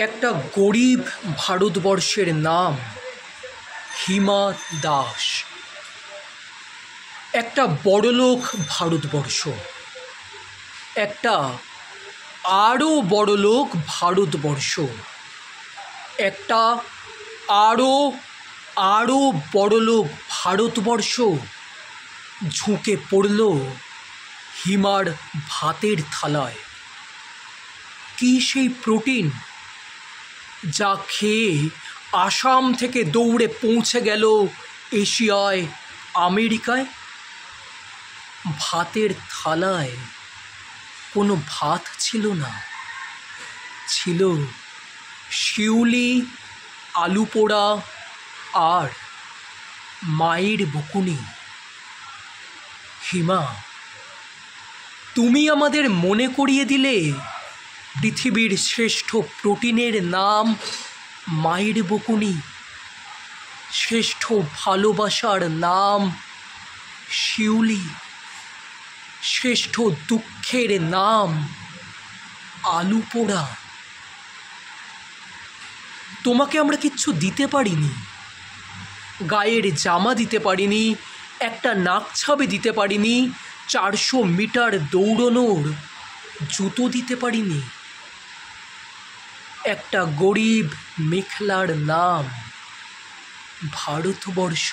একটা গরিব ভারতবর্ষের নাম হিমা দাস। একটা বড়লোক ভারতবর্ষ, একটা আরও বড়লোক ভারতবর্ষ, একটা আরও বড়লোক ভারতবর্ষ ঝুঁকে পড়ল হিমার ভাতের থালায়। কি সেই প্রোটিন যা খেয়ে আসাম থেকে দৌড়ে পৌঁছে গেল এশিয়ায়, আমেরিকায়? ভাতের থালায় কোনো ভাত ছিল না, ছিল শিউলি, আলু পোড়া আর মায়ের বকুনি। হিমা, তুমি আমাদের মনে করিয়ে দিলে পৃথিবীর শ্রেষ্ঠ প্রোটিনের নাম মায়ের বকুনি, শ্রেষ্ঠ ভালোবাসার নাম শিউলি, শ্রেষ্ঠ দুঃখের নাম আলু পোড়া। তোমাকে আমরা কিচ্ছু দিতে পারিনি, গায়ের জামা দিতে পারিনি, একটা নাকছাবি দিতে পারিনি, 400 মিটার দৌড়নোর জুতো দিতে পারিনি। একটা গরিব মেখলার নাম ভারতবর্ষ,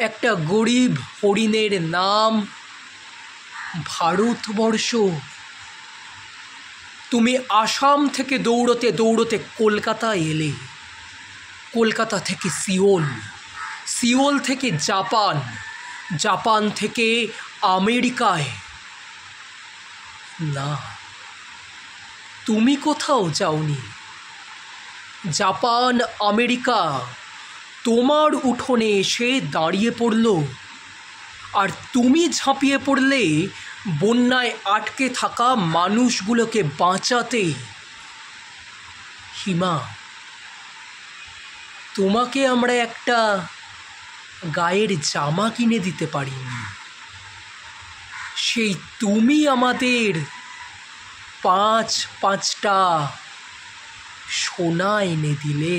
একটা গরিব হরিণের নাম ভারতবর্ষ। তুমি আসাম থেকে দৌড়তে দৌড়তে কলকাতায় এলে, কলকাতা থেকে সিওল, সিওল থেকে জাপান, জাপান থেকে আমেরিকায়। না, তুমি কোথাও যাওনি। জাপান, আমেরিকা তোমার উঠোনে এসে দাঁড়িয়ে পড়ল, আর তুমি ঝাঁপিয়ে পড়লে বন্যায় আটকে থাকা মানুষগুলোকে বাঁচাতে। হিমা, তোমাকে আমরা একটা গায়ের জামা কিনে দিতে পারিনি, সেই তুমি আমাদের 5টা সোনা এনে দিলে।